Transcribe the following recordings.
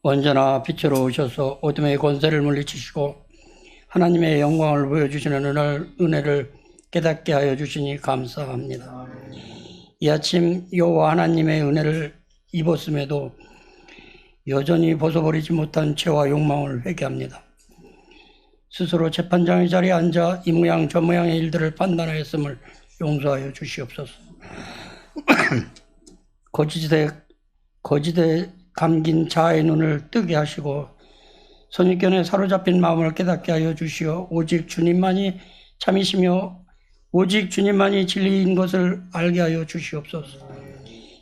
언제나 빛으로 오셔서 어둠의 권세를 물리치시고 하나님의 영광을 보여주시는 은혜를 깨닫게 하여 주시니 감사합니다. 이 아침 여호와 하나님의 은혜를 입었음에도 여전히 벗어버리지 못한 죄와 욕망을 회개합니다. 스스로 재판장의 자리에 앉아 이 모양 저 모양의 일들을 판단하였음을 용서하여 주시옵소서. 거짓에 감긴 자아의 눈을 뜨게 하시고 선입견에 사로잡힌 마음을 깨닫게 하여 주시어 오직 주님만이 참이시며 오직 주님만이 진리인 것을 알게 하여 주시옵소서.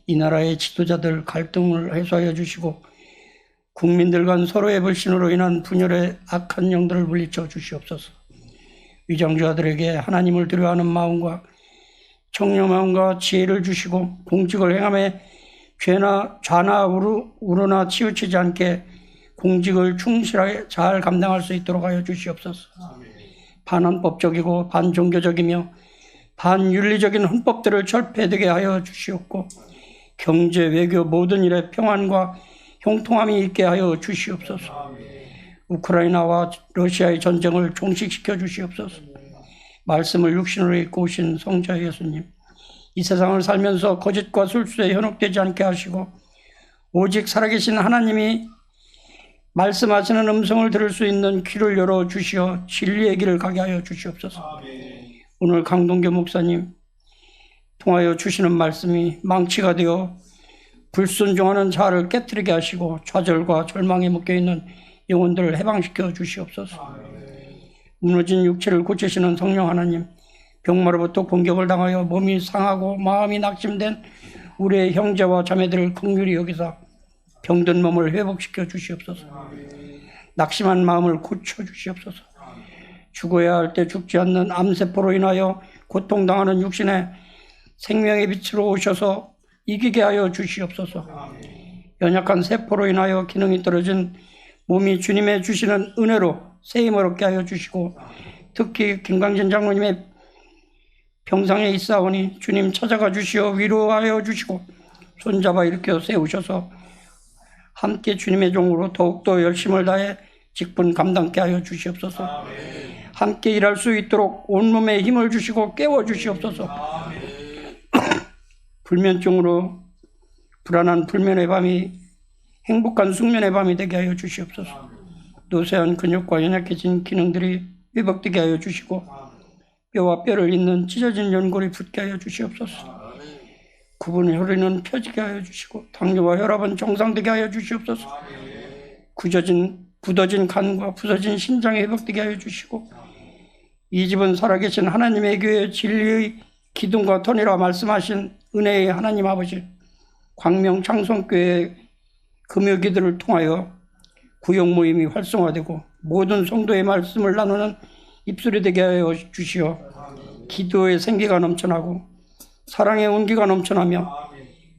이 나라의 지도자들 갈등을 해소하여 주시고 국민들 간 서로의 불신으로 인한 분열의 악한 영들을 물리쳐 주시옵소서. 위정자들에게 하나님을 두려워하는 마음과 청렴 마음과 지혜를 주시고 공직을 행함에 좌나 우로나 치우치지 않게 공직을 충실하게 잘 감당할 수 있도록 하여 주시옵소서. 반헌법적이고 반종교적이며 반윤리적인 헌법들을 철폐되게 하여 주시옵고 경제, 외교 모든 일에 평안과 형통함이 있게 하여 주시옵소서. 우크라이나와 러시아의 전쟁을 종식시켜 주시옵소서. 말씀을 육신으로 입고 오신 성자 예수님, 이 세상을 살면서 거짓과 술수에 현혹되지 않게 하시고 오직 살아계신 하나님이 말씀하시는 음성을 들을 수 있는 귀를 열어 주시어 진리의 길을 가게 하여 주시옵소서. 오늘 강동교 목사님 통하여 주시는 말씀이 망치가 되어 불순종하는 자를 깨뜨리게 하시고 좌절과 절망에 묶여있는 영혼들을 해방시켜 주시옵소서. 무너진 육체를 고치시는 성령 하나님, 병마로부터 공격을 당하여 몸이 상하고 마음이 낙심된 우리의 형제와 자매들을 긍휼히 여기사 병든 몸을 회복시켜 주시옵소서. 낙심한 마음을 고쳐 주시옵소서. 죽어야 할 때 죽지 않는 암세포로 인하여 고통당하는 육신의 생명의 빛으로 오셔서 이기게 하여 주시옵소서. 연약한 세포로 인하여 기능이 떨어진 몸이 주님의 주시는 은혜로 세임을 얻게 하여 주시고 특히 김광진 장로님의 병상에 있사오니 주님 찾아가 주시어 위로하여 주시고 손잡아 일으켜 세우셔서 함께 주님의 종으로 더욱더 열심을 다해 직분 감당케 하여 주시옵소서. 함께 일할 수 있도록 온몸에 힘을 주시고 깨워 주시옵소서. 불면증으로 불안한 불면의 밤이 행복한 숙면의 밤이 되게 하여 주시옵소서. 노쇠한 근육과 연약해진 기능들이 회복되게 하여 주시고 뼈와 뼈를 잇는 찢어진 연골이 붙게 하여 주시옵소서. 구분 혈흔은 펴지게 하여 주시고 당뇨와 혈압은 정상되게 하여 주시옵소서. 굳어진 간과 부서진 심장이 회복되게 하여 주시고 이 집은 살아계신 하나님의 교회 진리의 기둥과 터니라 말씀하신 은혜의 하나님 아버지 광명 창성교회 금요기도를 통하여 구역 모임이 활성화되고 모든 성도의 말씀을 나누는 입술이 되게 하여 주시어 기도의 생기가 넘쳐나고 사랑의 온기가 넘쳐나며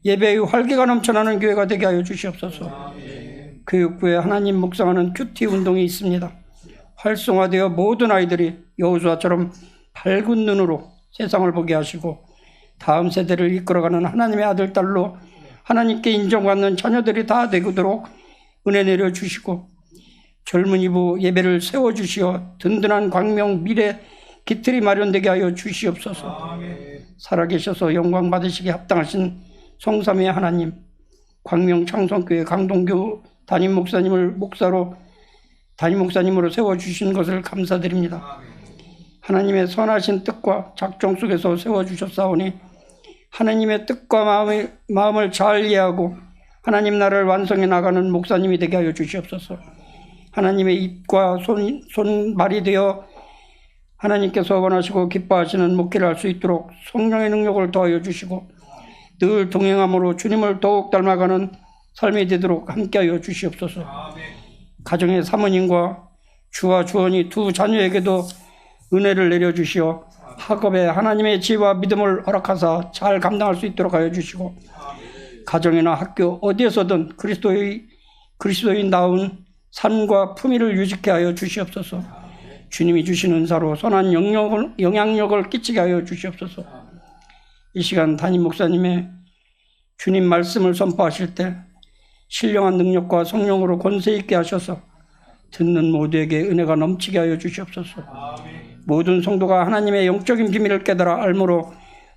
예배의 활기가 넘쳐나는 교회가 되게 하여 주시옵소서. 교육부에 하나님 묵상하는 큐티 운동이 있습니다. 활성화되어 모든 아이들이 여호수아처럼 밝은 눈으로 세상을 보게 하시고 다음 세대를 이끌어가는 하나님의 아들, 딸로 하나님께 인정받는 자녀들이 다 되도록 은혜 내려주시고 젊은이부 예배를 세워주시어 든든한 광명 미래 기틀이 마련되게 하여 주시옵소서. 살아계셔서 영광 받으시기에 합당하신 성삼위의 하나님, 광명 창성교회 강동교 담임 목사님으로 세워주신 것을 감사드립니다. 하나님의 선하신 뜻과 작정 속에서 세워주셨사오니 하나님의 뜻과 마음을 잘 이해하고 하나님 나라를 완성해 나가는 목사님이 되게 하여 주시옵소서. 하나님의 입과 손발이 되어 하나님께서 원하시고 기뻐하시는 목회를 할 수 있도록 성령의 능력을 더하여 주시고 늘 동행함으로 주님을 더욱 닮아가는 삶이 되도록 함께하여 주시옵소서. 가정의 사모님과 주와 주원이 두 자녀에게도 은혜를 내려주시어 학업에 하나님의 지혜와 믿음을 허락하사 잘 감당할 수 있도록 하여 주시고 가정이나 학교 어디에서든 그리스도인다운 삶과 품위를 유지케 하여 주시옵소서. 주님이 주신 은사로 선한 영향력을 끼치게 하여 주시옵소서. 이 시간 담임 목사님의 주님 말씀을 선포하실 때 신령한 능력과 성령으로 권세 있게 하셔서 듣는 모두에게 은혜가 넘치게 하여 주시옵소서. 모든 성도가 하나님의 영적인 비밀을 깨달아 알므로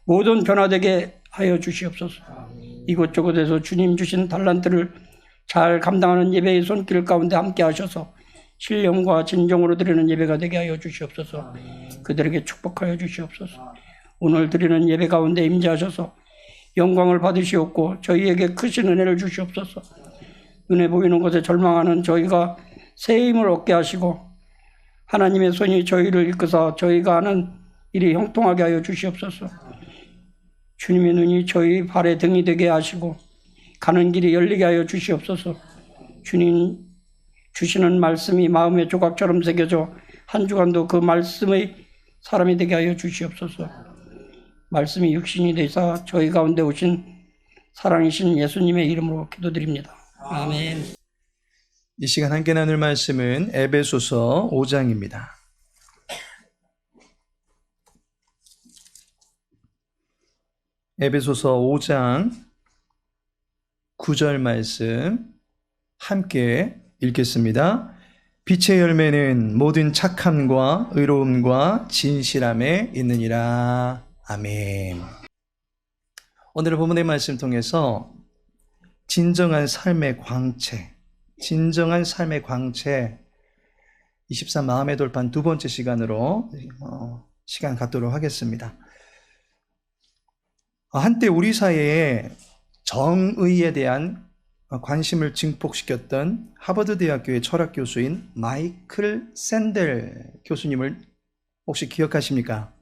모든 변화되게 하여 주시옵소서. 이곳저곳에서 주님 주신 달란트를 잘 감당하는 예배의 손길 가운데 함께 하셔서 신령과 진정으로 드리는 예배가 되게 하여 주시옵소서. 그들에게 축복하여 주시옵소서. 오늘 드리는 예배 가운데 임재하셔서 영광을 받으시옵고 저희에게 크신 은혜를 주시옵소서. 눈에 보이는 것에 절망하는 저희가 새 힘을 얻게 하시고 하나님의 손이 저희를 이끄사 저희가 하는 일이 형통하게 하여 주시옵소서. 주님의 눈이 저희 발의 등이 되게 하시고 가는 길이 열리게 하여 주시옵소서. 주님 주시는 말씀이 마음의 조각처럼 새겨져 한 주간도 그 말씀의 사람이 되게 하여 주시옵소서. 말씀이 육신이 되사 저희 가운데 오신 사랑이신 예수님의 이름으로 기도드립니다. 아멘. 이 시간 함께 나눌 말씀은 에베소서 5장입니다. 에베소서 5장 9절 말씀 함께 읽겠습니다. 빛의 열매는 모든 착함과 의로움과 진실함에 있느니라. 아멘. 오늘의 본문의 말씀 통해서 진정한 삶의 광채 23 마음의 돌판 두 번째 시간으로 시간 갖도록 하겠습니다. 한때 우리 사회에 정의에 대한 관심을 증폭시켰던 하버드 대학교의 철학 교수인 마이클 샌델 교수님을 혹시 기억하십니까?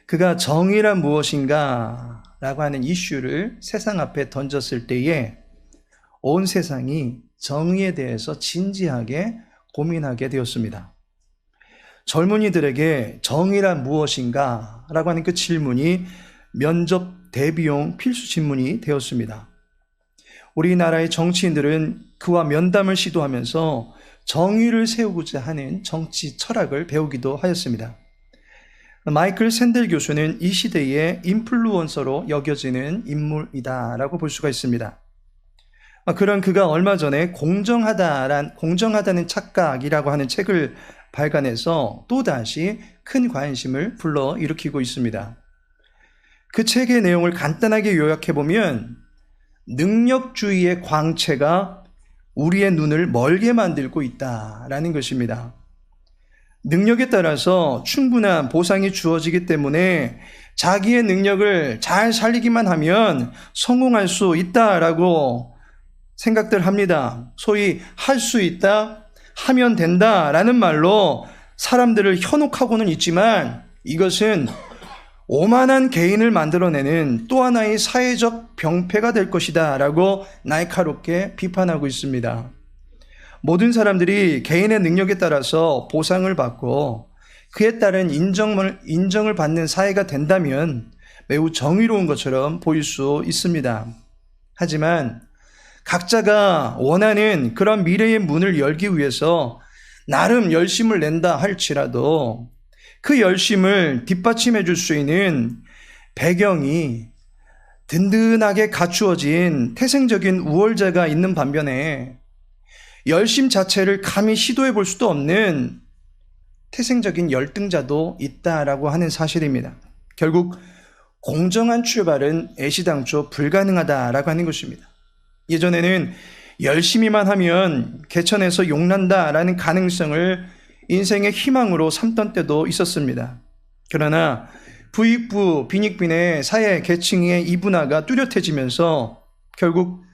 그가 정의란 무엇인가 라고 하는 이슈를 세상 앞에 던졌을 때에 온 세상이 정의에 대해서 진지하게 고민하게 되었습니다. 젊은이들에게 정의란 무엇인가 라고 하는 그 질문이 면접 대비용 필수 질문이 되었습니다. 우리나라의 정치인들은 그와 면담을 시도하면서 정의를 세우고자 하는 정치 철학을 배우기도 하였습니다. 마이클 샌델 교수는 이 시대의 인플루언서로 여겨지는 인물이다라고 볼 수가 있습니다. 그런 그가 얼마 전에 공정하다는 착각이라고 하는 책을 발간해서 또다시 큰 관심을 불러일으키고 있습니다. 그 책의 내용을 간단하게 요약해보면 능력주의의 광채가 우리의 눈을 멀게 만들고 있다라는 것입니다. 능력에 따라서 충분한 보상이 주어지기 때문에 자기의 능력을 잘 살리기만 하면 성공할 수 있다라고 생각들 합니다. 소위 할 수 있다, 하면 된다라는 말로 사람들을 현혹하고는 있지만 이것은 오만한 개인을 만들어내는 또 하나의 사회적 병폐가 될 것이다 라고 날카롭게 비판하고 있습니다. 모든 사람들이 개인의 능력에 따라서 보상을 받고 그에 따른 인정을 받는 사회가 된다면 매우 정의로운 것처럼 보일 수 있습니다. 하지만 각자가 원하는 그런 미래의 문을 열기 위해서 나름 열심을 낸다 할지라도 그 열심을 뒷받침해 줄 수 있는 배경이 든든하게 갖추어진 태생적인 우월자가 있는 반면에 열심 자체를 감히 시도해 볼 수도 없는 태생적인 열등자도 있다라고 하는 사실입니다. 결국 공정한 출발은 애시당초 불가능하다라고 하는 것입니다. 예전에는 열심히만 하면 개천에서 용난다라는 가능성을 인생의 희망으로 삼던 때도 있었습니다. 그러나 부익부, 빈익빈의 사회 계층의 이분화가 뚜렷해지면서 결국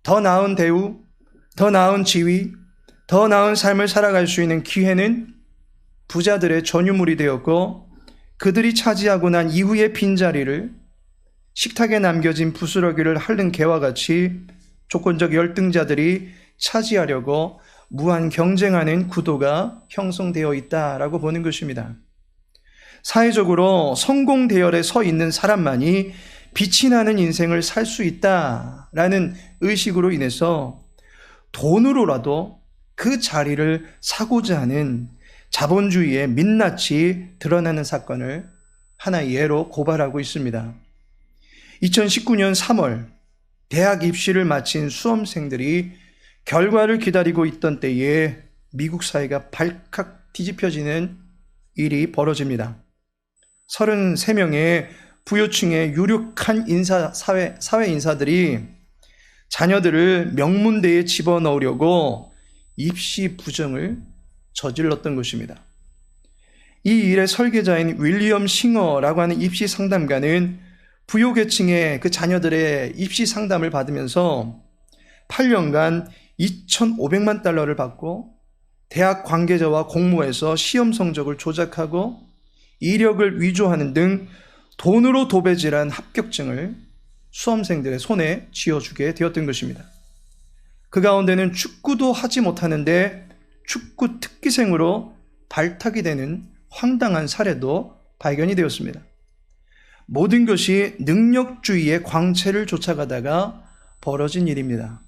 더 나은 대우, 더 나은 지위, 더 나은 삶을 살아갈 수 있는 기회는 부자들의 전유물이 되었고 그들이 차지하고 난 이후의 빈자리를 식탁에 남겨진 부스러기를 핥는 개와 같이 조건적 열등자들이 차지하려고 무한 경쟁하는 구도가 형성되어 있다라고 보는 것입니다. 사회적으로 성공 대열에 서 있는 사람만이 빛이 나는 인생을 살 수 있다라는 의식으로 인해서 돈으로라도 그 자리를 사고자 하는 자본주의의 민낯이 드러나는 사건을 하나의 예로 고발하고 있습니다. 2019년 3월 대학 입시를 마친 수험생들이 결과를 기다리고 있던 때에 미국 사회가 발칵 뒤집혀지는 일이 벌어집니다. 33명의 부유층의 유력한 사회 인사들이 자녀들을 명문대에 집어넣으려고 입시 부정을 저질렀던 것입니다. 이 일의 설계자인 윌리엄 싱어라고 하는 입시 상담가는 부유계층의 그 자녀들의 입시 상담을 받으면서 8년간 2,500만 달러를 받고 대학 관계자와 공모해서 시험 성적을 조작하고 이력을 위조하는 등 돈으로 도배질한 합격증을 수험생들의 손에 쥐어주게 되었던 것입니다. 그 가운데는 축구도 하지 못하는데 축구 특기생으로 발탁이 되는 황당한 사례도 발견이 되었습니다. 모든 것이 능력주의의 광채를 쫓아가다가 벌어진 일입니다.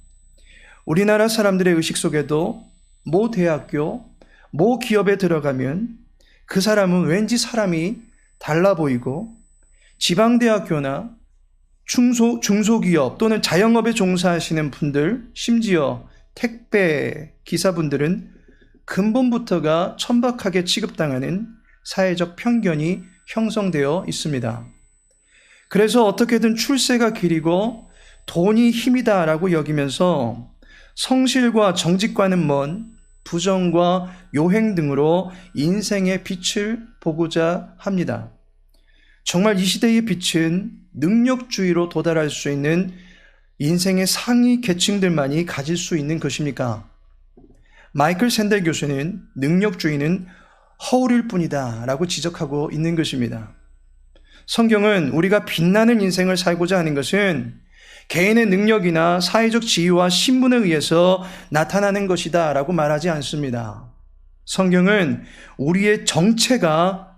우리나라 사람들의 의식 속에도 모 대학교, 모 기업에 들어가면 그 사람은 왠지 사람이 달라 보이고 지방대학교나 중소기업 또는 자영업에 종사하시는 분들, 심지어 택배 기사분들은 근본부터가 천박하게 취급당하는 사회적 편견이 형성되어 있습니다. 그래서 어떻게든 출세가 길이고 돈이 힘이다라고 여기면서 성실과 정직과는 먼 부정과 요행 등으로 인생의 빛을 보고자 합니다. 정말 이 시대의 빛은 능력주의로 도달할 수 있는 인생의 상위 계층들만이 가질 수 있는 것입니까? 마이클 샌델 교수는 능력주의는 허울일 뿐이다 라고 지적하고 있는 것입니다. 성경은 우리가 빛나는 인생을 살고자 하는 것은 개인의 능력이나 사회적 지위와 신분에 의해서 나타나는 것이다 라고 말하지 않습니다. 성경은 우리의 정체가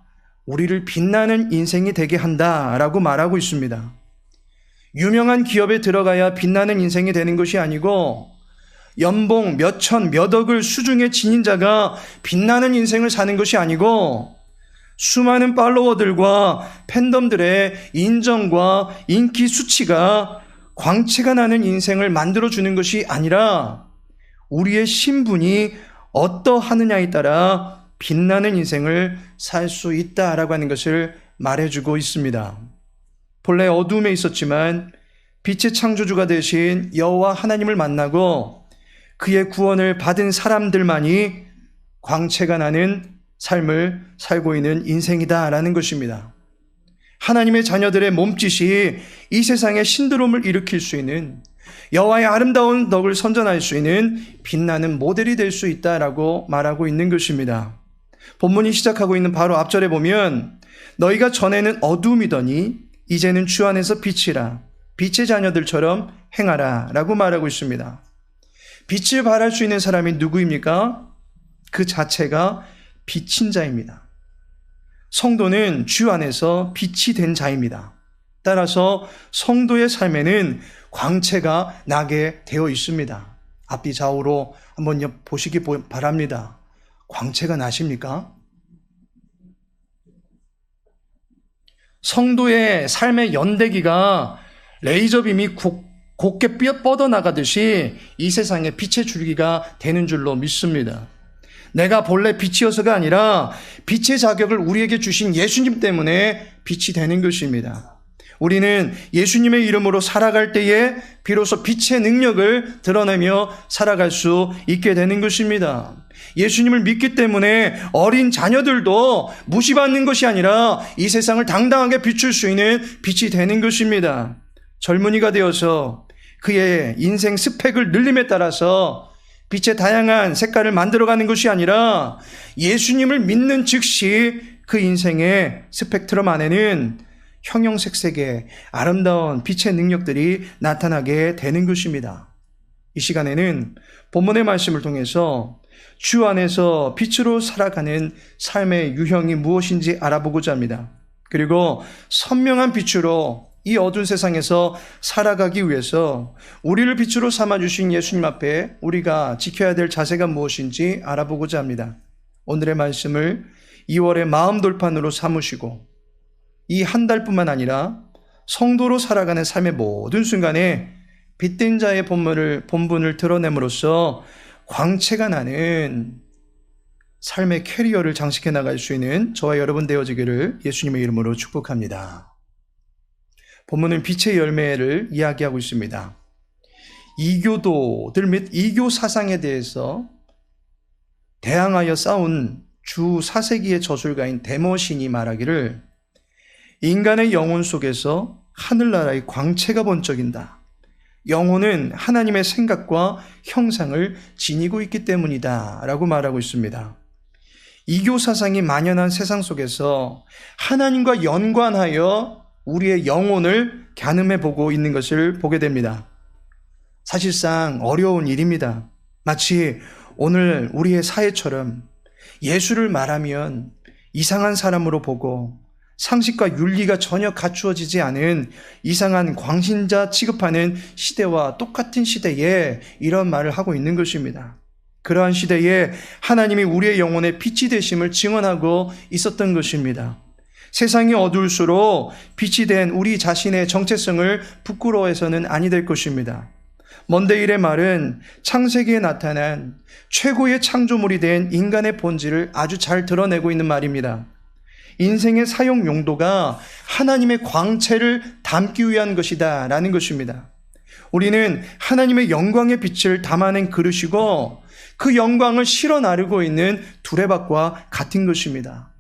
우리를 빛나는 인생이 되게 한다 라고 말하고 있습니다. 유명한 기업에 들어가야 빛나는 인생이 되는 것이 아니고 연봉 몇 천, 몇 억을 수중에 지닌 자가 빛나는 인생을 사는 것이 아니고 수많은 팔로워들과 팬덤들의 인정과 인기 수치가 광채가 나는 인생을 만들어주는 것이 아니라 우리의 신분이 어떠하느냐에 따라 빛나는 인생을 살 수 있다라고 하는 것을 말해주고 있습니다. 본래 어두움에 있었지만 빛의 창조주가 되신 여호와 하나님을 만나고 그의 구원을 받은 사람들만이 광채가 나는 삶을 살고 있는 인생이다라는 것입니다. 하나님의 자녀들의 몸짓이 이 세상에 신드롬을 일으킬 수 있는 여호와의 아름다운 덕을 선전할 수 있는 빛나는 모델이 될 수 있다라고 말하고 있는 것입니다. 본문이 시작하고 있는 바로 앞절에 보면 너희가 전에는 어둠이더니 이제는 주 안에서 빛이라 빛의 자녀들처럼 행하라 라고 말하고 있습니다. 빛을 발할 수 있는 사람이 누구입니까? 그 자체가 빛인 자입니다. 성도는 주 안에서 빛이 된 자입니다. 따라서 성도의 삶에는 광채가 나게 되어 있습니다. 앞뒤 좌우로 한번 보시기 바랍니다. 광채가 나십니까? 성도의 삶의 연대기가 레이저빔이 곱게 뻗어나가듯이 이 세상에 빛의 줄기가 되는 줄로 믿습니다. 내가 본래 빛이어서가 아니라 빛의 자격을 우리에게 주신 예수님 때문에 빛이 되는 것입니다. 우리는 예수님의 이름으로 살아갈 때에 비로소 빛의 능력을 드러내며 살아갈 수 있게 되는 것입니다. 예수님을 믿기 때문에 어린 자녀들도 무시받는 것이 아니라 이 세상을 당당하게 비출 수 있는 빛이 되는 것입니다. 젊은이가 되어서 그의 인생 스펙을 늘림에 따라서 빛의 다양한 색깔을 만들어가는 것이 아니라 예수님을 믿는 즉시 그 인생의 스펙트럼 안에는 형형색색의 아름다운 빛의 능력들이 나타나게 되는 것입니다. 이 시간에는 본문의 말씀을 통해서 주 안에서 빛으로 살아가는 삶의 유형이 무엇인지 알아보고자 합니다. 그리고 선명한 빛으로 이 어두운 세상에서 살아가기 위해서 우리를 빛으로 삼아주신 예수님 앞에 우리가 지켜야 될 자세가 무엇인지 알아보고자 합니다. 오늘의 말씀을 2월의 마음 돌판으로 삼으시고 이 한 달뿐만 아니라 성도로 살아가는 삶의 모든 순간에 빛된 자의 본분을 드러냄으로써 광채가 나는 삶의 캐리어를 장식해 나갈 수 있는 저와 여러분 되어지기를 예수님의 이름으로 축복합니다. 본문은 빛의 열매를 이야기하고 있습니다. 이교도들 및 이교 사상에 대해서 대항하여 싸운 주 4세기의 저술가인 데머신이 말하기를 인간의 영혼 속에서 하늘나라의 광채가 번쩍인다. 영혼은 하나님의 생각과 형상을 지니고 있기 때문이다 라고 말하고 있습니다. 이교 사상이 만연한 세상 속에서 하나님과 연관하여 우리의 영혼을 가늠해 보고 있는 것을 보게 됩니다. 사실상 어려운 일입니다. 마치 오늘 우리의 사회처럼 예수를 말하면 이상한 사람으로 보고 상식과 윤리가 전혀 갖추어지지 않은 이상한 광신자 취급하는 시대와 똑같은 시대에 이런 말을 하고 있는 것입니다. 그러한 시대에 하나님이 우리의 영혼의 빛이 되심을 증언하고 있었던 것입니다. 세상이 어두울수록 빛이 된 우리 자신의 정체성을 부끄러워해서는 아니 될 것입니다. 먼데일의 말은 창세기에 나타난 최고의 창조물이 된 인간의 본질을 아주 잘 드러내고 있는 말입니다. 인생의 사용 용도가 하나님의 광채를 담기 위한 것이다 라는 것입니다. 우리는 하나님의 영광의 빛을 담아낸 그릇이고 그 영광을 실어 나르고 있는 두레박과 같은 것입니다.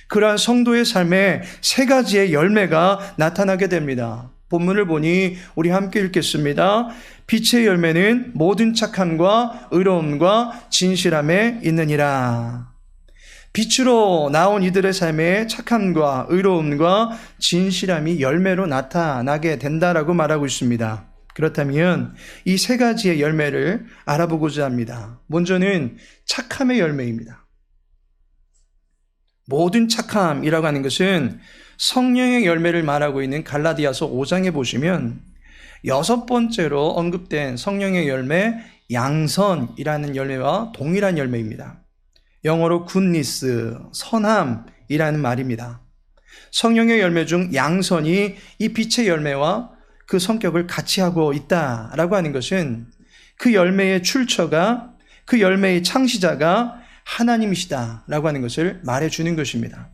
그러한 성도의 삶에 세 가지의 열매가 나타나게 됩니다. 본문을 보니 우리 함께 읽겠습니다. 빛의 열매는 모든 착함과 의로움과 진실함에 있느니라. 빛으로 나온 이들의 삶에 착함과 의로움과 진실함이 열매로 나타나게 된다라고 말하고 있습니다. 그렇다면 이 세 가지의 열매를 알아보고자 합니다. 먼저는 착함의 열매입니다. 모든 착함이라고 하는 것은 성령의 열매를 말하고 있는 갈라디아서 5장에 보시면 6번째로 언급된 성령의 열매 양선이라는 열매와 동일한 열매입니다. 영어로 굿니스, 선함이라는 말입니다. 성령의 열매 중 양선이 이 빛의 열매와 그 성격을 같이 하고 있다라고 하는 것은 그 열매의 출처가, 그 열매의 창시자가 하나님이시다라고 하는 것을 말해주는 것입니다.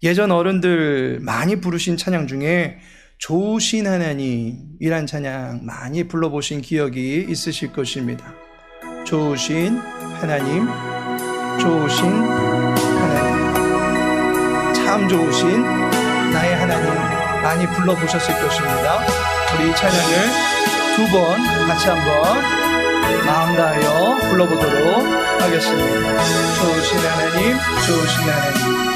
예전 어른들 많이 부르신 찬양 중에 좋으신 하나님이란 찬양 많이 불러보신 기억이 있으실 것입니다. 좋으신 하나님, 좋으신 하나님, 참 좋으신 나의 하나님 많이 불러보셨을 것입니다. 우리 이 찬양을 두 번 같이 한번 마음 다하여 불러보도록 하겠습니다. 좋으신 하나님, 좋으신 하나님.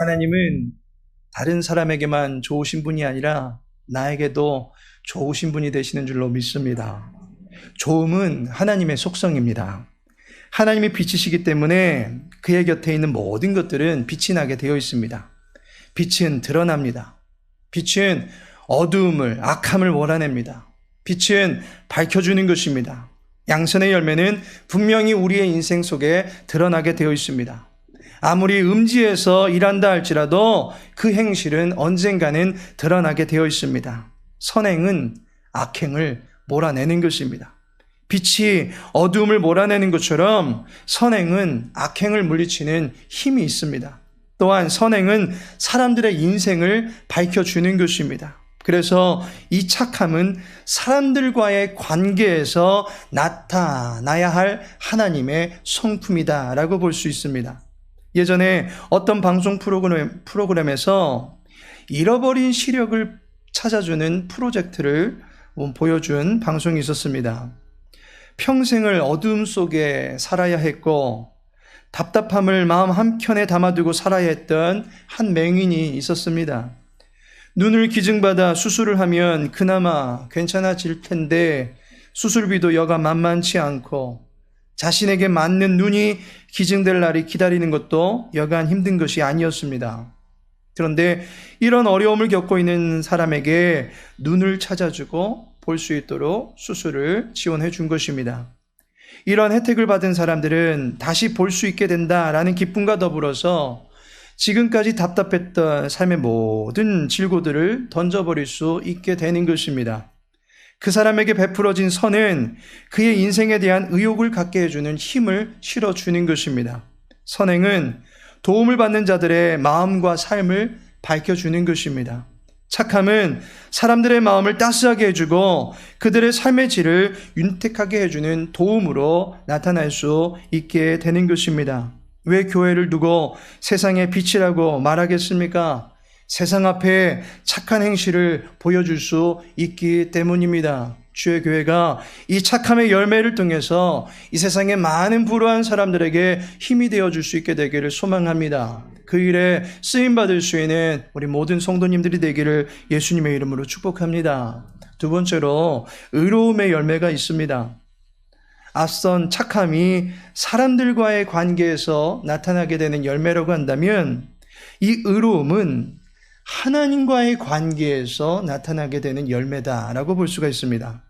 하나님은 다른 사람에게만 좋으신 분이 아니라 나에게도 좋으신 분이 되시는 줄로 믿습니다. 좋음은 하나님의 속성입니다. 하나님이 빛이시기 때문에 그의 곁에 있는 모든 것들은 빛이 나게 되어 있습니다. 빛은 드러납니다. 빛은 어두움을, 악함을 몰아냅니다. 빛은 밝혀주는 것입니다. 양선의 열매는 분명히 우리의 인생 속에 드러나게 되어 있습니다. 아무리 음지에서 일한다 할지라도 그 행실은 언젠가는 드러나게 되어 있습니다. 선행은 악행을 몰아내는 것입니다. 빛이 어두움을 몰아내는 것처럼 선행은 악행을 물리치는 힘이 있습니다. 또한 선행은 사람들의 인생을 밝혀주는 것입니다. 그래서 이 착함은 사람들과의 관계에서 나타나야 할 하나님의 성품이다라고 볼 수 있습니다. 예전에 어떤 방송 프로그램에서 잃어버린 시력을 찾아주는 프로젝트를 보여준 방송이 있었습니다. 평생을 어둠 속에 살아야 했고 답답함을 마음 한켠에 담아두고 살아야 했던 한 맹인이 있었습니다. 눈을 기증받아 수술을 하면 그나마 괜찮아질 텐데 수술비도 여가 만만치 않고 자신에게 맞는 눈이 기증될 날이 기다리는 것도 여간 힘든 것이 아니었습니다. 그런데 이런 어려움을 겪고 있는 사람에게 눈을 찾아주고 볼 수 있도록 수술을 지원해 준 것입니다. 이런 혜택을 받은 사람들은 다시 볼 수 있게 된다라는 기쁨과 더불어서 지금까지 답답했던 삶의 모든 질고들을 던져버릴 수 있게 되는 것입니다. 그 사람에게 베풀어진 선은 그의 인생에 대한 의욕을 갖게 해주는 힘을 실어주는 것입니다. 선행은 도움을 받는 자들의 마음과 삶을 밝혀주는 것입니다. 착함은 사람들의 마음을 따스하게 해주고 그들의 삶의 질을 윤택하게 해주는 도움으로 나타날 수 있게 되는 것입니다. 왜 교회를 두고 세상의 빛이라고 말하겠습니까? 세상 앞에 착한 행실을 보여줄 수 있기 때문입니다. 주의 교회가 이 착함의 열매를 통해서 이 세상의 많은 불우한 사람들에게 힘이 되어줄 수 있게 되기를 소망합니다. 그 일에 쓰임받을 수 있는 우리 모든 성도님들이 되기를 예수님의 이름으로 축복합니다. 두 번째로 의로움의 열매가 있습니다. 앞선 착함이 사람들과의 관계에서 나타나게 되는 열매라고 한다면 이 의로움은 하나님과의 관계에서 나타나게 되는 열매다라고 볼 수가 있습니다.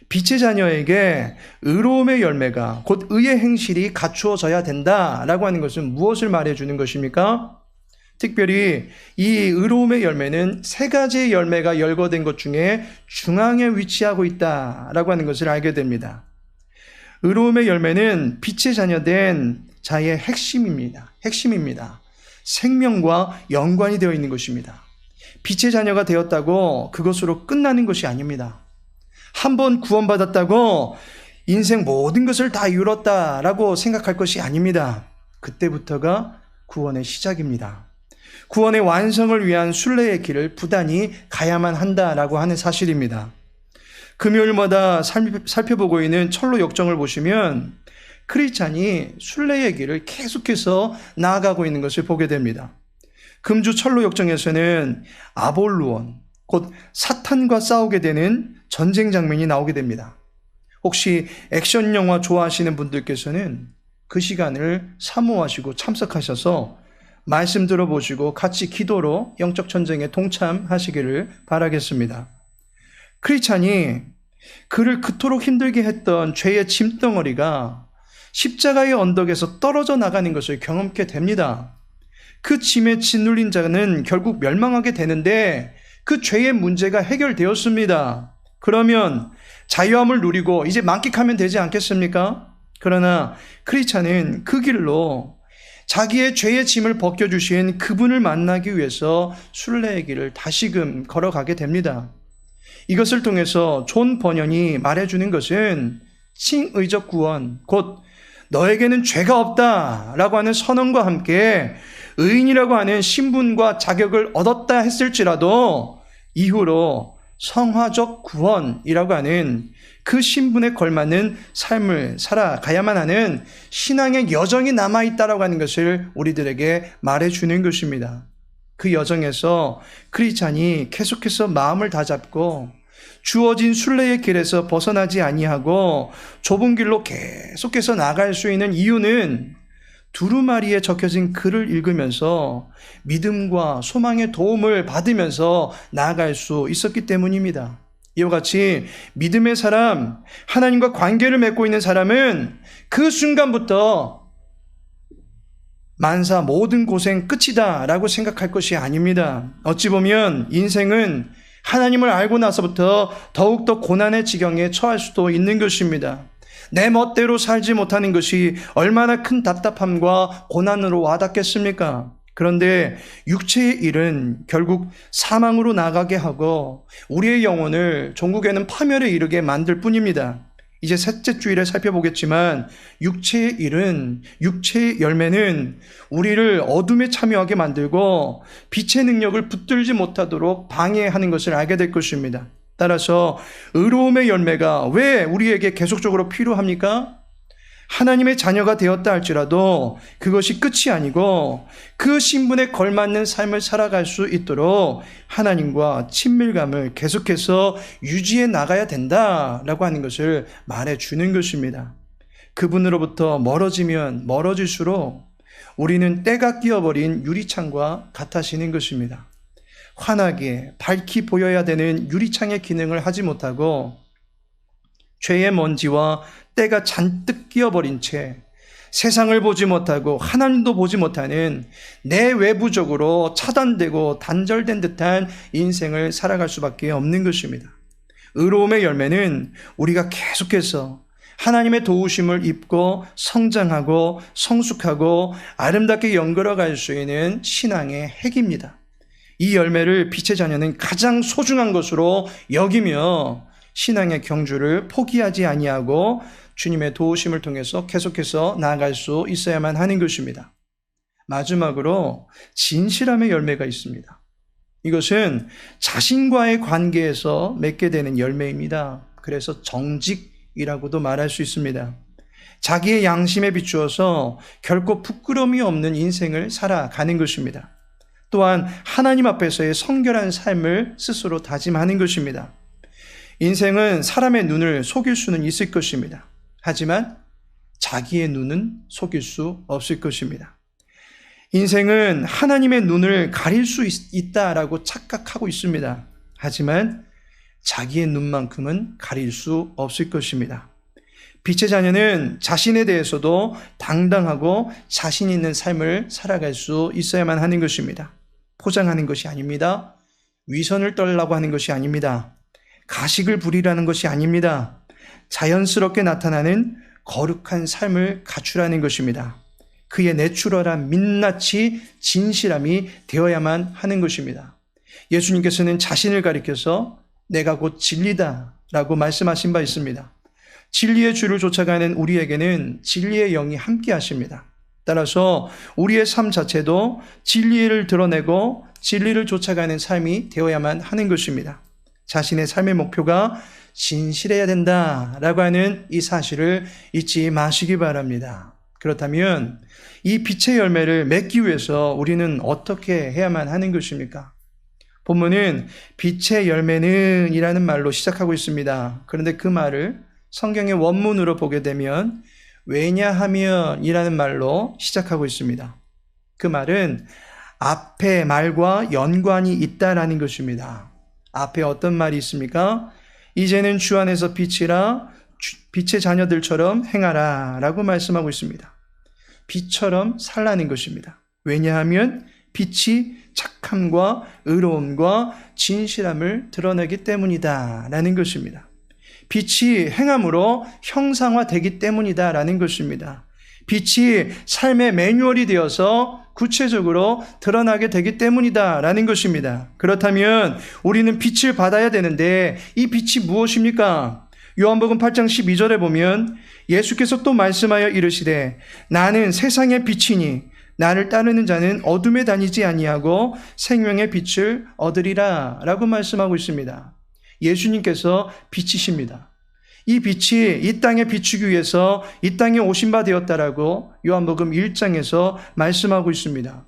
빛의 자녀에게 의로움의 열매가 곧 의의 행실이 갖추어져야 된다라고 하는 것은 무엇을 말해주는 것입니까? 특별히 이 의로움의 열매는 세 가지의 열매가 열거된 것 중에 중앙에 위치하고 있다라고 하는 것을 알게 됩니다. 의로움의 열매는 빛의 자녀된 자의 핵심입니다. 생명과 연관이 되어 있는 것입니다. 빛의 자녀가 되었다고 그것으로 끝나는 것이 아닙니다. 한번 구원받았다고 인생 모든 것을 다 이뤘다라고 생각할 것이 아닙니다. 그때부터가 구원의 시작입니다. 구원의 완성을 위한 순례의 길을 부단히 가야만 한다라고 하는 사실입니다. 금요일마다 살펴보고 있는 철로 역정을 보시면 크리스찬이 순례의 길을 계속해서 나아가고 있는 것을 보게 됩니다. 금주 철로 역정에서는 아볼루온, 곧 사탄과 싸우게 되는 전쟁 장면이 나오게 됩니다. 혹시 액션 영화 좋아하시는 분들께서는 그 시간을 사모하시고 참석하셔서 말씀 들어보시고 같이 기도로 영적 전쟁에 동참하시기를 바라겠습니다. 크리스찬이 그를 그토록 힘들게 했던 죄의 짐덩어리가 십자가의 언덕에서 떨어져 나가는 것을 경험케 됩니다. 그 짐에 짓눌린 자는 결국 멸망하게 되는데 그 죄의 문제가 해결되었습니다. 그러면 자유함을 누리고 이제 만끽하면 되지 않겠습니까? 그러나 크리스찬은 그 길로 자기의 죄의 짐을 벗겨주신 그분을 만나기 위해서 순례의 길을 다시금 걸어가게 됩니다. 이것을 통해서 존 버년이 말해주는 것은 칭의적 구원, 곧 너에게는 죄가 없다라고 하는 선언과 함께 의인이라고 하는 신분과 자격을 얻었다 했을지라도 이후로 성화적 구원이라고 하는 그 신분에 걸맞는 삶을 살아가야만 하는 신앙의 여정이 남아있다라고 하는 것을 우리들에게 말해주는 것입니다. 그 여정에서 크리스찬이 계속해서 마음을 다잡고 주어진 순례의 길에서 벗어나지 아니하고 좁은 길로 계속해서 나갈 수 있는 이유는 두루마리에 적혀진 글을 읽으면서 믿음과 소망의 도움을 받으면서 나아갈 수 있었기 때문입니다. 이와 같이 믿음의 사람, 하나님과 관계를 맺고 있는 사람은 그 순간부터 만사 모든 고생 끝이다 라고 생각할 것이 아닙니다. 어찌 보면 인생은 하나님을 알고 나서부터 더욱더 고난의 지경에 처할 수도 있는 것입니다. 내 멋대로 살지 못하는 것이 얼마나 큰 답답함과 고난으로 와닿겠습니까? 그런데 육체의 일은 결국 사망으로 나가게 하고 우리의 영혼을 종국에는 파멸에 이르게 만들 뿐입니다. 이제 셋째 주일에 살펴보겠지만 육체의 일은, 육체의 열매는 우리를 어둠에 참여하게 만들고 빛의 능력을 붙들지 못하도록 방해하는 것을 알게 될 것입니다. 따라서 의로움의 열매가 왜 우리에게 계속적으로 필요합니까? 하나님의 자녀가 되었다 할지라도 그것이 끝이 아니고 그 신분에 걸맞는 삶을 살아갈 수 있도록 하나님과 친밀감을 계속해서 유지해 나가야 된다라고 하는 것을 말해주는 것입니다. 그분으로부터 멀어지면 멀어질수록 우리는 때가 끼어버린 유리창과 같아지는 것입니다. 환하게 밝게 보여야 되는 유리창의 기능을 하지 못하고 죄의 먼지와 때가 잔뜩 끼어버린 채 세상을 보지 못하고 하나님도 보지 못하는 내외부적으로 차단되고 단절된 듯한 인생을 살아갈 수밖에 없는 것입니다. 의로움의 열매는 우리가 계속해서 하나님의 도우심을 입고 성장하고 성숙하고 아름답게 연결어갈 수 있는 신앙의 핵입니다. 이 열매를 빛의 자녀는 가장 소중한 것으로 여기며 신앙의 경주를 포기하지 아니하고 주님의 도우심을 통해서 계속해서 나아갈 수 있어야만 하는 것입니다. 마지막으로 진실함의 열매가 있습니다. 이것은 자신과의 관계에서 맺게 되는 열매입니다. 그래서 정직이라고도 말할 수 있습니다. 자기의 양심에 비추어서 결코 부끄러움이 없는 인생을 살아가는 것입니다. 또한 하나님 앞에서의 성결한 삶을 스스로 다짐하는 것입니다. 인생은 사람의 눈을 속일 수는 있을 것입니다. 하지만 자기의 눈은 속일 수 없을 것입니다. 인생은 하나님의 눈을 가릴 수 있다라고 착각하고 있습니다. 하지만 자기의 눈만큼은 가릴 수 없을 것입니다. 빛의 자녀는 자신에 대해서도 당당하고 자신 있는 삶을 살아갈 수 있어야만 하는 것입니다. 포장하는 것이 아닙니다. 위선을 떨라고 하는 것이 아닙니다. 가식을 부리라는 것이 아닙니다. 자연스럽게 나타나는 거룩한 삶을 갖추라는 것입니다. 그의 내추럴한 민낯이 진실함이 되어야만 하는 것입니다. 예수님께서는 자신을 가리켜서 내가 곧 진리다 라고 말씀하신 바 있습니다. 진리의 주를 쫓아가는 우리에게는 진리의 영이 함께 하십니다. 따라서 우리의 삶 자체도 진리를 드러내고 진리를 쫓아가는 삶이 되어야만 하는 것입니다. 자신의 삶의 목표가 진실해야 된다라고 하는 이 사실을 잊지 마시기 바랍니다. 그렇다면 이 빛의 열매를 맺기 위해서 우리는 어떻게 해야만 하는 것입니까? 본문은 빛의 열매는 이라는 말로 시작하고 있습니다. 그런데 그 말을 성경의 원문으로 보게 되면 왜냐하면 이라는 말로 시작하고 있습니다. 그 말은 앞의 말과 연관이 있다라는 것입니다. 앞에 어떤 말이 있습니까? 이제는 주 안에서 빛이라 빛의 자녀들처럼 행하라 라고 말씀하고 있습니다. 빛처럼 살라는 것입니다. 왜냐하면 빛이 착함과 의로움과 진실함을 드러내기 때문이다 라는 것입니다. 빛이 행함으로 형상화되기 때문이다 라는 것입니다. 빛이 삶의 매뉴얼이 되어서 구체적으로 드러나게 되기 때문이다 라는 것입니다. 그렇다면 우리는 빛을 받아야 되는데 이 빛이 무엇입니까? 요한복음 8장 12절에 보면 예수께서 또 말씀하여 이르시되 나는 세상의 빛이니 나를 따르는 자는 어둠에 다니지 아니하고 생명의 빛을 얻으리라 라고 말씀하고 있습니다. 예수님께서 빛이십니다. 이 빛이 이 땅에 비추기 위해서 이 땅에 오신 바 되었다라고 요한복음 1장에서 말씀하고 있습니다.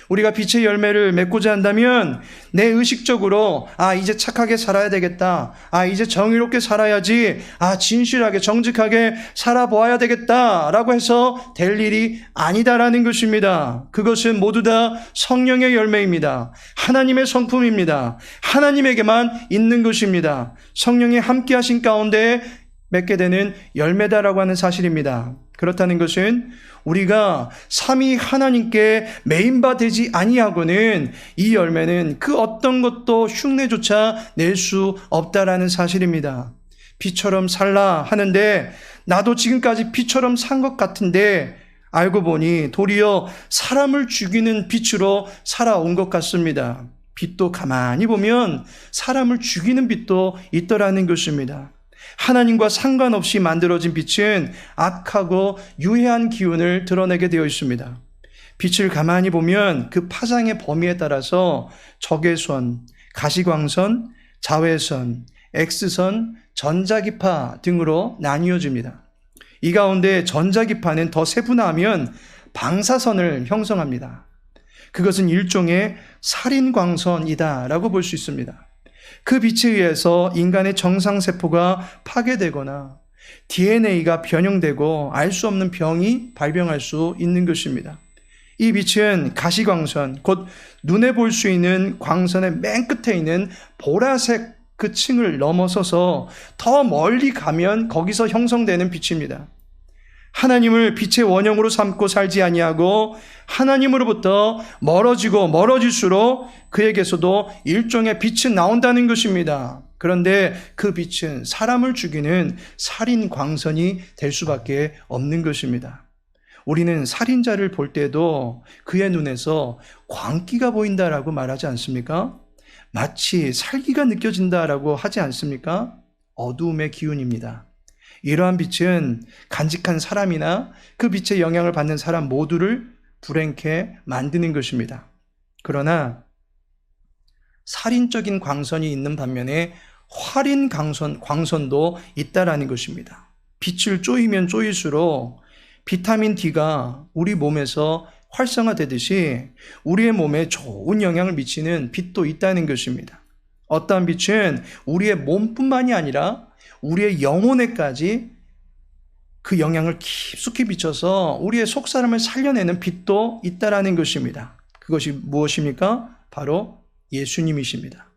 우리가 빛의 열매를 맺고자 한다면 내 의식적으로 이제 착하게 살아야 되겠다. 이제 정의롭게 살아야지. 진실하게 정직하게 살아보아야 되겠다라고 해서 될 일이 아니다라는 것입니다. 그것은 모두 다 성령의 열매입니다. 하나님의 성품입니다. 하나님에게만 있는 것입니다. 성령이 함께 하신 가운데 맺게 되는 열매다라고 하는 사실입니다. 그렇다는 것은 우리가 삼위 하나님께 매인바 되지 아니하고는 이 열매는 그 어떤 것도 흉내조차 낼 수 없다라는 사실입니다. 빛처럼 살라 하는데 나도 지금까지 빛처럼 산 것 같은데 알고 보니 도리어 사람을 죽이는 빛으로 살아온 것 같습니다. 빛도 가만히 보면 사람을 죽이는 빛도 있더라는 것입니다. 하나님과 상관없이 만들어진 빛은 악하고 유해한 기운을 드러내게 되어 있습니다. 빛을 가만히 보면 그 파장의 범위에 따라서 적외선, 가시광선, 자외선, X선, 전자기파 등으로 나뉘어집니다. 이 가운데 전자기파는 더 세분화하면 방사선을 형성합니다. 그것은 일종의 살인광선이다라고 볼 수 있습니다. 그 빛에 의해서 인간의 정상세포가 파괴되거나 DNA가 변형되고 알 수 없는 병이 발병할 수 있는 것입니다. 이 빛은 가시광선, 곧 눈에 볼 수 있는 광선의 맨 끝에 있는 보라색 그 층을 넘어서서 더 멀리 가면 거기서 형성되는 빛입니다. 하나님을 빛의 원형으로 삼고 살지 아니하고 하나님으로부터 멀어지고 멀어질수록 그에게서도 일종의 빛은 나온다는 것입니다. 그런데 그 빛은 사람을 죽이는 살인 광선이 될 수밖에 없는 것입니다. 우리는 살인자를 볼 때도 그의 눈에서 광기가 보인다라고 말하지 않습니까? 마치 살기가 느껴진다라고 하지 않습니까? 어두움의 기운입니다. 이러한 빛은 간직한 사람이나 그 빛의 영향을 받는 사람 모두를 불행케 만드는 것입니다. 그러나 살인적인 광선이 있는 반면에 활인 광선도 있다라는 것입니다. 빛을 쪼이면 쪼일수록 비타민 D가 우리 몸에서 활성화되듯이 우리의 몸에 좋은 영향을 미치는 빛도 있다는 것입니다. 어떠한 빛은 우리의 몸뿐만이 아니라 우리의 영혼에까지 그 영향을 깊숙이 비춰서 우리의 속사람을 살려내는 빛도 있다라는 것입니다. 그것이 무엇입니까? 바로 예수님이십니다.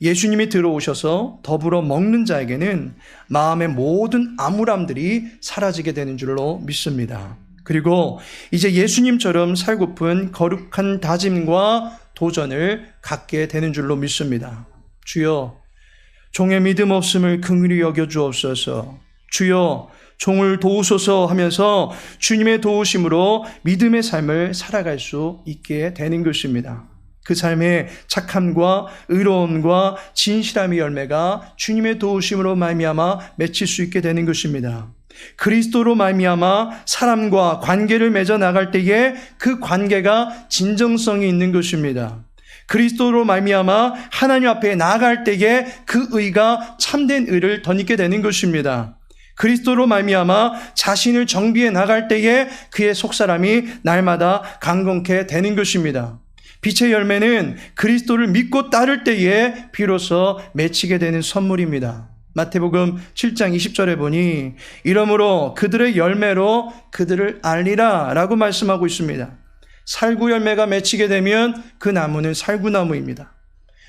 예수님이 들어오셔서 더불어 먹는 자에게는 마음의 모든 암울함들이 사라지게 되는 줄로 믿습니다. 그리고 이제 예수님처럼 살고픈 거룩한 다짐과 도전을 갖게 되는 줄로 믿습니다. 주여, 종의 믿음 없음을 긍휼히 여겨 주옵소서. 주여, 종을 도우소서 하면서 주님의 도우심으로 믿음의 삶을 살아갈 수 있게 되는 것입니다. 그 삶의 착함과 의로움과 진실함의 열매가 주님의 도우심으로 말미암아 맺힐 수 있게 되는 것입니다. 그리스도로 말미암아 사람과 관계를 맺어 나갈 때에 그 관계가 진정성이 있는 것입니다. 그리스도로 말미암아 하나님 앞에 나아갈 때에 그 의가 참된 의를 덧입게 되는 것입니다. 그리스도로 말미암아 자신을 정비해 나갈 때에 그의 속사람이 날마다 강건케 되는 것입니다. 빛의 열매는 그리스도를 믿고 따를 때에 비로소 맺히게 되는 선물입니다. 마태복음 7장 20절에 보니 이러므로 그들의 열매로 그들을 알리라 라고 말씀하고 있습니다. 살구 열매가 맺히게 되면 그 나무는 살구나무입니다.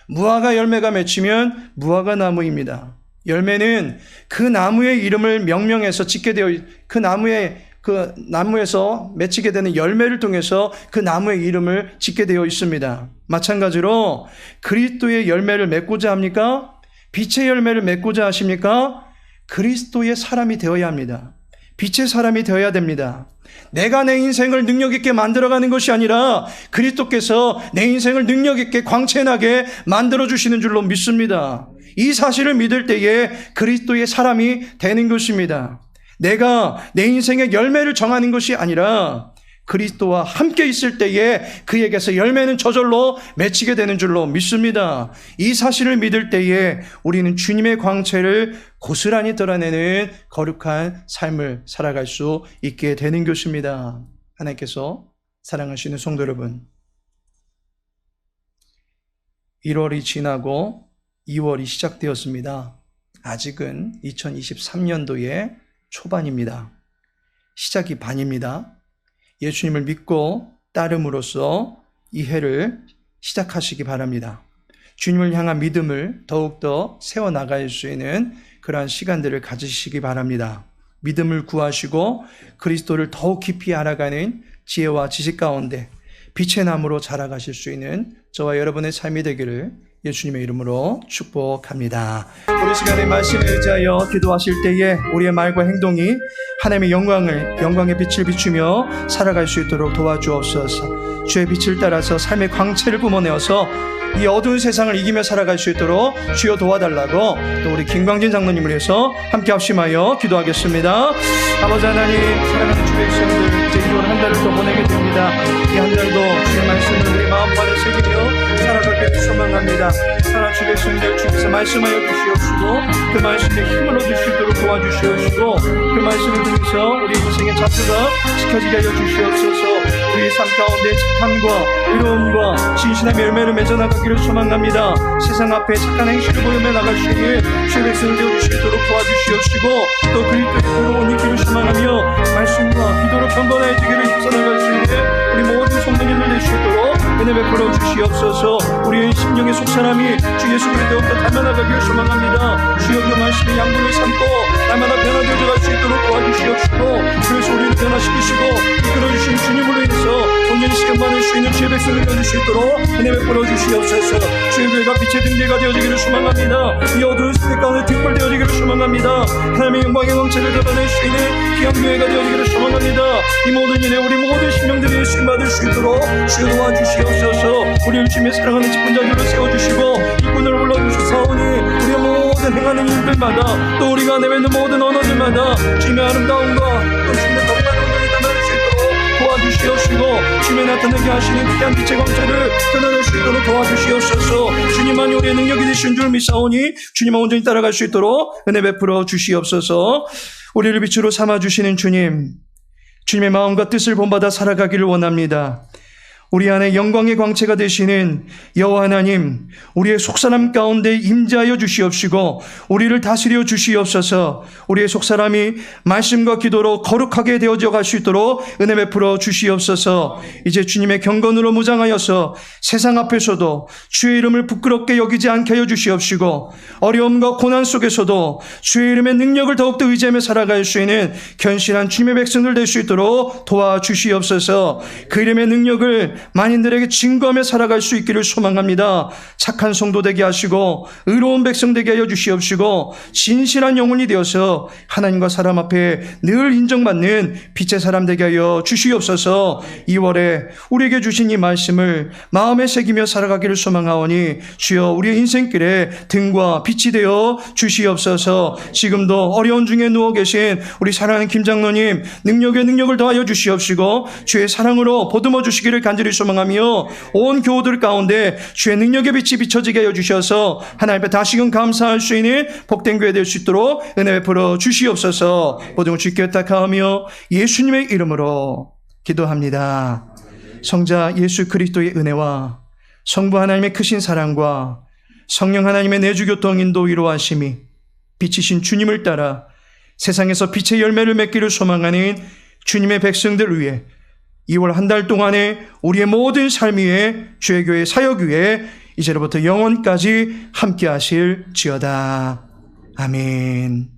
무화과 열매가 맺히면 무화과 나무입니다. 열매는 그 나무의 이름을 명명해서 짓게 되어 그 나무에서 맺히게 되는 열매를 통해서 그 나무의 이름을 짓게 되어 있습니다. 마찬가지로 그리스도의 열매를 맺고자 합니까? 빛의 열매를 맺고자 하십니까? 그리스도의 사람이 되어야 합니다. 빛의 사람이 되어야 됩니다. 내가 내 인생을 능력 있게 만들어가는 것이 아니라 그리스도께서 내 인생을 능력 있게 광채나게 만들어주시는 줄로 믿습니다. 이 사실을 믿을 때에 그리스도의 사람이 되는 것입니다. 내가 내 인생의 열매를 정하는 것이 아니라 그리스도와 함께 있을 때에 그에게서 열매는 저절로 맺히게 되는 줄로 믿습니다. 이 사실을 믿을 때에 우리는 주님의 광채를 고스란히 드러내는 거룩한 삶을 살아갈 수 있게 되는 것입니다. 하나님께서 사랑하시는 성도 여러분, 1월이 지나고 2월이 시작되었습니다. 아직은 2023년도의 초반입니다. 시작이 반입니다. 예수님을 믿고 따름으로써 이 해를 시작하시기 바랍니다. 주님을 향한 믿음을 더욱더 세워나갈 수 있는 그러한 시간들을 가지시기 바랍니다. 믿음을 구하시고 그리스도를 더욱 깊이 알아가는 지혜와 지식 가운데 빛의 나무로 자라가실 수 있는 저와 여러분의 삶이 되기를 예수님의 이름으로 축복합니다. 우리 시간에 말씀에 의지하여 기도하실 때에 우리의 말과 행동이 하나님의 영광의 빛을 비추며 살아갈 수 있도록 도와주옵소서. 주의 빛을 따라서 삶의 광채를 뿜어내어서 이 어두운 세상을 이기며 살아갈 수 있도록 주여 도와달라고 또 우리 김광진 장로님을 위해서 함께 합심하여 기도하겠습니다. 아버지 하나님, 사랑하는 주 백성들, 이제 2월 한 달을 또 보내게 됩니다. 이 한 달도 주의 말씀을 우리 마음판에 새기며 살아가길 소망합니다. 사랑하는 주 백성들, 주께서 말씀하여 주시옵시고 그 말씀에 힘을 얻을 수 있도록 도와주시옵시고 그 말씀을 통해서 우리 인생의 자투가 지켜지게 하여 주시옵소서. 우리 삶 가운데 착함과 의로움과 신실한 열매를 맺어나가기를 소망합니다. 세상 앞에 착한 행실을 보이며 나갈 수 있는 주의 백성을 되어주실 수 있도록 도와주시옵시고 또 그리스도의 도로 옷 입기를 소망하며 말씀과 기도로 변번해지기를 힘써나갈 수 있는 우리 모든 성도님들 될 수 있도록 은혜 베풀어 주시옵소서. 우리의 심령의 속사람이 주 예수 그리스도에 더욱더 닮아나가기를 소망합니다. 주여 그 말씀의 양분을 삼고 날마다 변화되어 갈 수 있도록 도와주시옵시고 그래서 우리를 변화시키시고 이끌어주신 주님으로 인해서 온전히 시간만을 수 있는 주의 백성을 되어줄 수 있도록 은혜 베풀어 주시옵소서. 주의 교회가 빛의 등대가 되어지기를 소망합니다. 이 어두운 시대 가운데 등불 되어지기를 소망합니다. 하나님의 영광의 왕체를 드러낼 수 있는 귀한 교회가 되어지기를 소망합니다. 이 모든 일에 우리 모든 심령들이 쓰임받을 수 있도록 주여 도와주시옵소서. 우리를 주님의 사랑하는 직분자들로 세워주시고 이분을 불러주시사오니 우리의 모든 행하는 일들마다 또 우리가 내뱉는 모든 언어들마다 주님의 아름다움과 또 주님의 거룩한 은혜를 담아낼 수 있도록 도와주시옵시고 주님의 나타나게 하시는 귀한 빛의 광채를 드러낼 수 있도록 도와주시옵소서. 주님만이 우리의 능력이 되신 줄 믿사오니 주님만 온전히 따라갈 수 있도록 은혜 베풀어 주시옵소서. 우리를 빛으로 삼아주시는 주님, 주님의 마음과 뜻을 본받아 살아가기를 원합니다. 우리 안에 영광의 광채가 되시는 여호와 하나님, 우리의 속사람 가운데 임재하여 주시옵시고 우리를 다스려 주시옵소서. 우리의 속사람이 말씀과 기도로 거룩하게 되어져 갈 수 있도록 은혜 베풀어 주시옵소서. 이제 주님의 경건으로 무장하여서 세상 앞에서도 주의 이름을 부끄럽게 여기지 않게 하여 주시옵시고 어려움과 고난 속에서도 주의 이름의 능력을 더욱더 의지하며 살아갈 수 있는 견실한 주님의 백성들 될 수 있도록 도와주시옵소서. 그 이름의 능력을 만인들에게 증거하며 살아갈 수 있기를 소망합니다. 착한 성도 되게 하시고 의로운 백성 되게 하여 주시옵시고 진실한 영혼이 되어서 하나님과 사람 앞에 늘 인정받는 빛의 사람 되게 하여 주시옵소서. 2월에 우리에게 주신 이 말씀을 마음에 새기며 살아가기를 소망하오니 주여 우리의 인생길에 등과 빛이 되어 주시옵소서. 지금도 어려운 중에 누워 계신 우리 사랑하는 김 장로님 능력에 능력을 더하여 주시옵시고 주의 사랑으로 보듬어 주시기를 간절히 소망하며 온 교우들 가운데 주의 능력의 빛이 비춰지게 하여 주셔서 하나님 앞에 다시금 감사할 수 있는 복된 교회 될 수 있도록 은혜 베풀어 주시옵소서. 모든 걸 주께 부탁하며 예수님의 이름으로 기도합니다. 성자 예수 그리스도의 은혜와 성부 하나님의 크신 사랑과 성령 하나님의 내주교통 인도 위로하심이 빛이신 주님을 따라 세상에서 빛의 열매를 맺기를 소망하는 주님의 백성들 위해 2월 한 달 동안에 우리의 모든 삶 위에 주의 교회 사역 위에 이제로부터 영원까지 함께 하실지어다. 아멘.